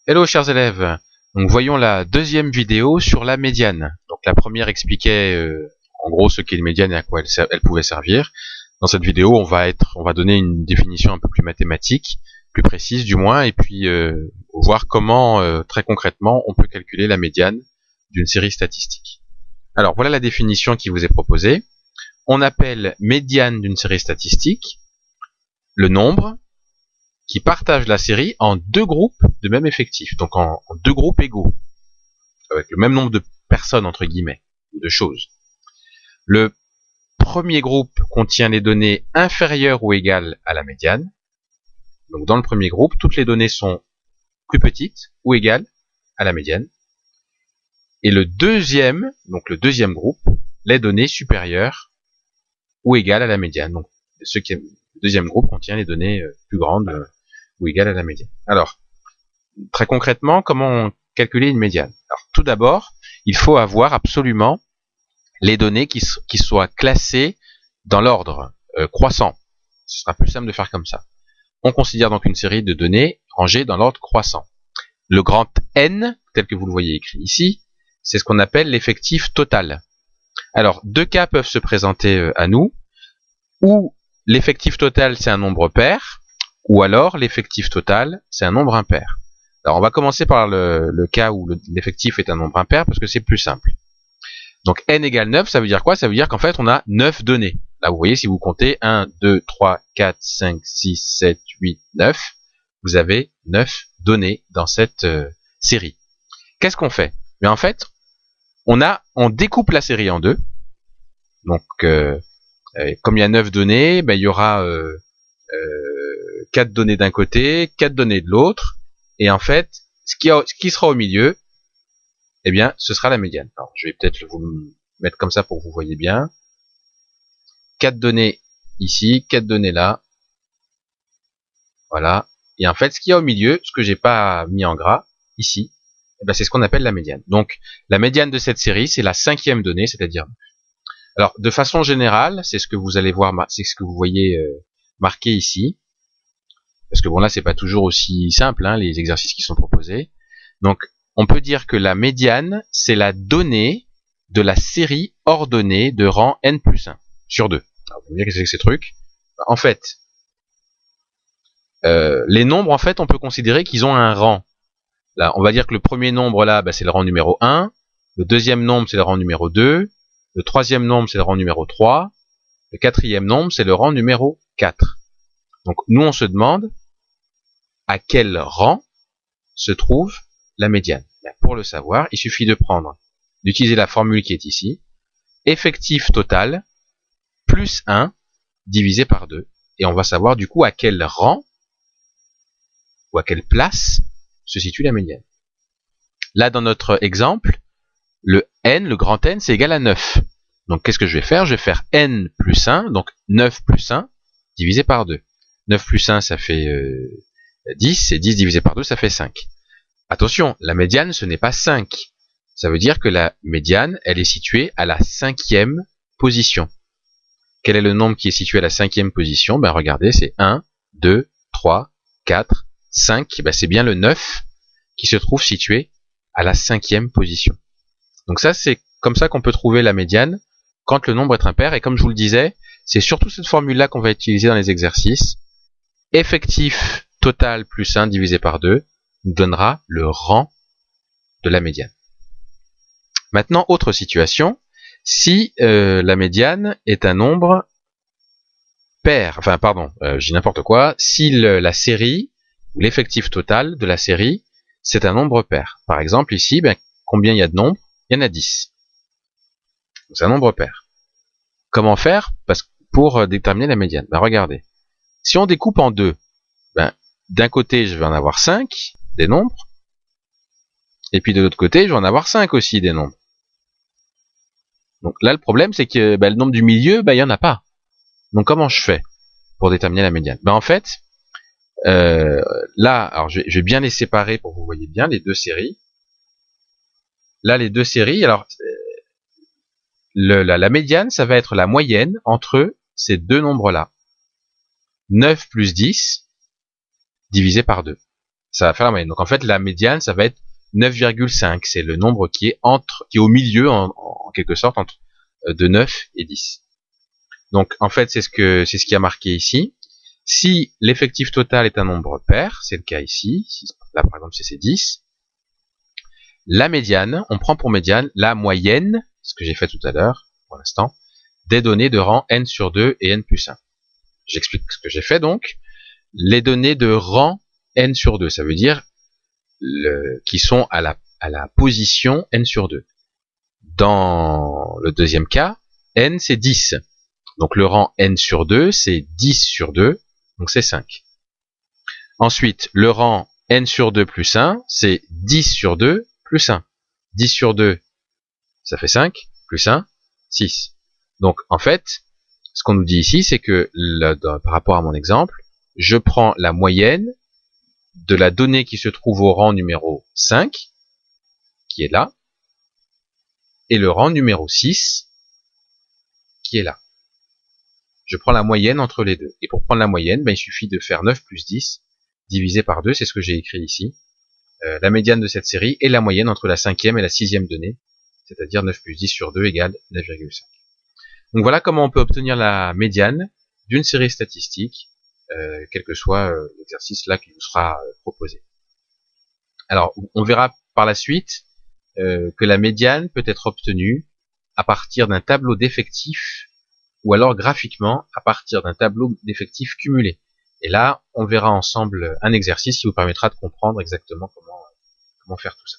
Hello chers élèves, donc voyons la deuxième vidéo sur la médiane. Donc la première expliquait en gros ce qu'est une médiane et à quoi elle pouvait servir. Dans cette vidéo on va donner une définition un peu plus mathématique, plus précise du moins, et puis voir comment très concrètement on peut calculer la médiane d'une série statistique. Alors voilà la définition qui vous est proposée. On appelle médiane d'une série statistique le nombre qui partage la série en deux groupes de même effectif, donc en deux groupes égaux, avec le même nombre de personnes entre guillemets, ou de choses. Le premier groupe contient les données inférieures ou égales à la médiane. Donc dans le premier groupe, toutes les données sont plus petites ou égales à la médiane. Et le deuxième groupe, les données supérieures ou égales à la médiane. Donc le deuxième groupe contient les données plus grandes ou égales à la médiane. Alors, très concrètement, comment calculer une médiane? Alors, tout d'abord, il faut avoir absolument les données qui soient classées dans l'ordre croissant. Ce sera plus simple de faire comme ça. On considère donc une série de données rangées dans l'ordre croissant. Le grand N, tel que vous le voyez écrit ici, c'est ce qu'on appelle l'effectif total. Alors, deux cas peuvent se présenter à nous, ou l'effectif total c'est un nombre pair, ou alors l'effectif total c'est un nombre impair. Alors on va commencer par le cas où l'effectif est un nombre impair parce que c'est plus simple. Donc n égale 9, ça veut dire quoi? Ça veut dire qu'en fait on a 9 données. Là vous voyez, si vous comptez 1, 2, 3, 4, 5, 6, 7, 8, 9, vous avez 9 données dans cette série. Qu'est-ce qu'on fait? Mais en fait, on découpe la série en deux. Donc comme il y a 9 données, il y aura 4 données d'un côté, 4 données de l'autre, et en fait, ce qui sera au milieu, eh bien, ce sera la médiane. Alors, je vais peut-être vous le mettre comme ça pour que vous voyez bien. 4 données ici, 4 données là. Voilà. Et en fait, ce qu'il y a au milieu, ce que j'ai pas mis en gras, ici, eh bien, c'est ce qu'on appelle la médiane. Donc, la médiane de cette série, c'est la 5e donnée, c'est-à-dire. Alors, de façon générale, c'est ce que vous allez voir, c'est ce que vous voyez marqué ici. Parce que bon, là, c'est pas toujours aussi simple, hein, les exercices qui sont proposés. Donc, on peut dire que la médiane, c'est la donnée de la série ordonnée de rang n plus 1 sur 2. Alors, vous me direz qu'est-ce que c'est que ces trucs? En fait, les nombres, en fait, on peut considérer qu'ils ont un rang. Là, on va dire que le premier nombre, là, c'est le rang numéro 1. Le deuxième nombre, c'est le rang numéro 2. Le troisième nombre, c'est le rang numéro 3. Le quatrième nombre, c'est le rang numéro 4. Donc, nous, on se demande à quel rang se trouve la médiane. Pour le savoir, il suffit d'utiliser la formule qui est ici, effectif total plus 1 divisé par 2, et on va savoir du coup à quel rang ou à quelle place se situe la médiane. Là, dans notre exemple, le n, le grand N, c'est égal à 9. Donc qu'est-ce que je vais faire? Je vais faire n plus 1, donc 9 plus 1 divisé par 2. 9 plus 1, ça fait 10, et 10 divisé par 2, ça fait 5. Attention, la médiane, ce n'est pas 5. Ça veut dire que la médiane, elle est située à la 5e position. Quel est le nombre qui est situé à la 5e position? Regardez, c'est 1, 2, 3, 4, 5. C'est bien le 9 qui se trouve situé à la 5e position. Donc ça, c'est comme ça qu'on peut trouver la médiane quand le nombre est impair. Et comme je vous le disais, c'est surtout cette formule-là qu'on va utiliser dans les exercices. Effectif total plus 1 divisé par 2 nous donnera le rang de la médiane. Maintenant, autre situation, si la médiane est un nombre pair, je dis n'importe quoi, si la série, ou l'effectif total de la série, c'est un nombre pair. Par exemple, ici, combien il y a de nombres? Il y en a 10. C'est un nombre pair. Comment faire pour déterminer la médiane? Regardez, si on découpe en deux, d'un côté, je vais en avoir 5, des nombres, et puis de l'autre côté, je vais en avoir 5 aussi, des nombres. Donc là, le problème, c'est que le nombre du milieu, il n'y en a pas. Donc comment je fais pour déterminer la médiane? En fait, là, alors je vais bien les séparer pour que vous voyez bien les deux séries. Là, les deux séries, alors la médiane, ça va être la moyenne entre ces deux nombres-là. 9 plus 10 divisé par 2. ça va faire la moyenne. Donc en fait, la médiane, ça va être 9,5. C'est le nombre qui est au milieu, en quelque sorte, entre de 9 et 10. Donc en fait, c'est ce qui a marqué ici. Si l'effectif total est un nombre pair, c'est le cas ici, là par exemple c'est 10, la médiane, on prend pour médiane la moyenne, ce que j'ai fait tout à l'heure, pour l'instant, des données de rang n sur 2 et n plus 1. J'explique ce que j'ai fait donc. Les données de rang n sur 2, ça veut dire qui sont à la position n sur 2. Dans le deuxième cas, n c'est 10. Donc le rang n sur 2, c'est 10 sur 2, donc c'est 5. Ensuite, le rang n sur 2 plus 1, c'est 10 sur 2 plus 1. 10 sur 2, ça fait 5, plus 1, 6. Donc en fait, ce qu'on nous dit ici, c'est que par rapport à mon exemple, je prends la moyenne de la donnée qui se trouve au rang numéro 5, qui est là, et le rang numéro 6, qui est là. Je prends la moyenne entre les deux. Et pour prendre la moyenne, il suffit de faire 9 plus 10, divisé par 2, c'est ce que j'ai écrit ici. La médiane de cette série est la moyenne entre la 5e et la 6e donnée, c'est-à-dire 9 plus 10 sur 2 égale 9,5. Donc voilà comment on peut obtenir la médiane d'une série statistique, quel que soit l'exercice là qui vous sera proposé. Alors, on verra par la suite que la médiane peut être obtenue à partir d'un tableau d'effectifs ou alors graphiquement à partir d'un tableau d'effectifs cumulé. Et là, on verra ensemble un exercice qui vous permettra de comprendre exactement comment faire tout ça.